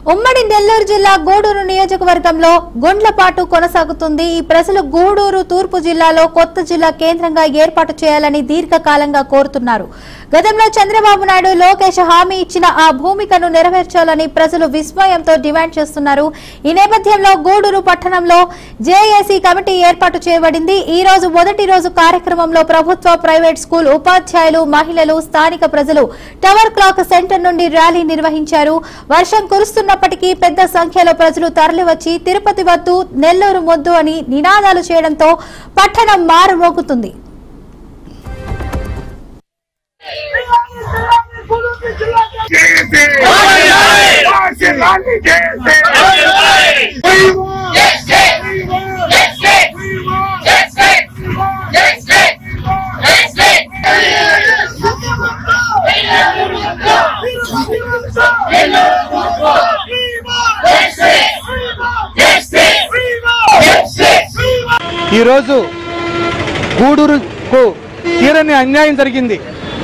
ఉమ్మడి నెల్లూరు జిల్లా గూడూరు నియోజకవర్గంలో గుండ్లపాటు కొనసాగుతుంది. ఈ ప్రజలు గూడూరు తూర్పు జిల్లాలో కొత్త జిల్లా కేంద్రంగా ఏర్పాటు చేయాలని దీర్ఘకాలంగా కోరుతున్నారు. గతంలో చంద్రబాబు నాయుడు లోకేష్ హామీ ఇచ్చిన ఆ భూమికను నెరవేర్చాలని ప్రజలు విస్మయంతో డిమాండ్ చేస్తున్నారు. ఈ నేపథ్యంలో గూడూరు పట్టణంలో జేఏసీ కమిటీ ఏర్పాటు చేయబడింది. ఈ రోజు మొదటి రోజు కార్యక్రమంలో ప్రభుత్వ ప్రైవేట్ స్కూల్ ఉపాధ్యాయులు, మహిళలు, స్థానిక ప్రజలు టవర్ క్లాక్ సెంటర్ నుండి ర్యాలీ నిర్వహించారు. వర్షం కురుస్తున్నప్పటికీ పెద్ద సంఖ్యలో ప్రజలు తరలివచ్చి తిరుపతి వద్దు, నెల్లూరు మొద్దు అని నినాదాలు చేయడంతో పట్టణం మారుమోగుతుంది. ఈ రోజు గూడూరుకు తీరని అన్యాయం జరిగింది.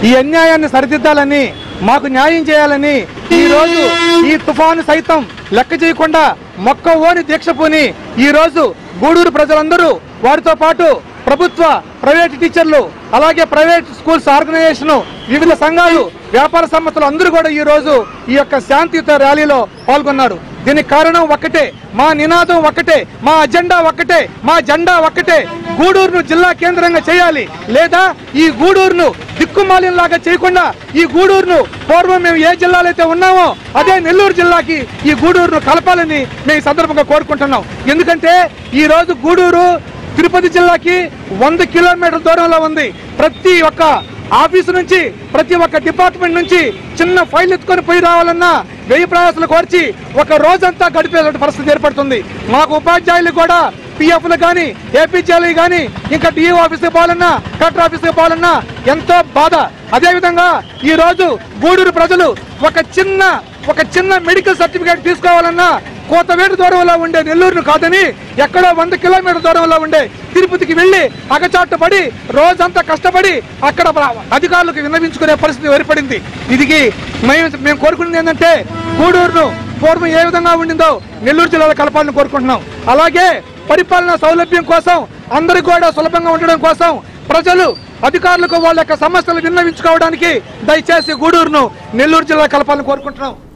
ఈ అన్యాయాన్ని సరిదిద్దాలని, మాకు న్యాయం చేయాలని ఈ రోజు ఈ తుఫాను సైతం లెక్క చేయకుండా మొక్కవోని దీక్ష పూని ఈ రోజు గూడూరు ప్రజలందరూ, వారితో పాటు ప్రభుత్వ ప్రైవేట్ టీచర్లు, అలాగే ప్రైవేట్ స్కూల్స్ ఆర్గనైజేషన్, వివిధ సంఘాలు, వ్యాపార సంస్థలు అందరూ కూడా ఈ రోజు ఈ యొక్క శాంతియుత ర్యాలీలో పాల్గొన్నారు. దీనికి కారణం ఒక్కటే, మా నినాదం ఒక్కటే, మా అజెండా ఒక్కటే, మా జెండా ఒక్కటే. గూడూరును జిల్లా కేంద్రంగా చేయాలి, లేదా ఈ గూడూరును దిక్కుమాలిలాగా చేయకుండా ఈ గూడూరును పూర్వం మేము ఏ జిల్లాలో అయితే ఉన్నామో అదే నెల్లూరు జిల్లాకి ఈ గూడూరును కలపాలని మేము ఈ సందర్భంగా కోరుకుంటున్నాం. ఎందుకంటే ఈ రోజు గూడూరు తిరుపతి జిల్లాకి 100 కిలోమీటర్ల దూరంలో ఉంది. ప్రతి ఒక్క ఆఫీసు నుంచి, ప్రతి ఒక్క డిపార్ట్మెంట్ నుంచి చిన్న ఫైల్ ఎత్తుకొని పోయి రావాలన్నా 1000 ప్రయాసాలు కోర్చి ఒక రోజంతా గడిపే పరిస్థితి ఏర్పడుతుంది. మాకు ఉపాధ్యాయులు కూడా పిఎఫ్లు కానీ, ఏపీజీలు కానీ, ఇంకా డిఓ ఆఫీస్కి పోవాలన్నా, కలెక్టర్ ఆఫీస్కి పోవాలన్నా ఎంతో బాధ. అదేవిధంగా ఈ రోజు గూడూరు ప్రజలు ఒక చిన్న మెడికల్ సర్టిఫికేట్ తీసుకోవాలన్నా కోతవేటు దూరంలో ఉండే నెల్లూరును కాదని ఎక్కడో 100 కిలోమీటర్ల దూరంలో ఉండే తిరుపతికి వెళ్లి అగచాటు పడి రోజంతా కష్టపడి అక్కడ అధికారులకు విన్నవించుకునే పరిస్థితి ఏర్పడింది. ఇది మేము కోరుకునేది ఏంటంటే గూడూరును పూర్వం ఏ విధంగా ఉండిందో నెల్లూరు జిల్లాలో కలపాలని కోరుకుంటున్నాం. అలాగే పరిపాలన సౌలభ్యం కోసం, అందరూ కూడా సులభంగా ఉండడం కోసం ప్రజలు, అధికారులకు వాళ్ళ యొక్క సమస్యలు విన్నవించుకోవడానికి దయచేసి గూడూరును నెల్లూరు జిల్లా కలపాలని కోరుకుంటున్నాం.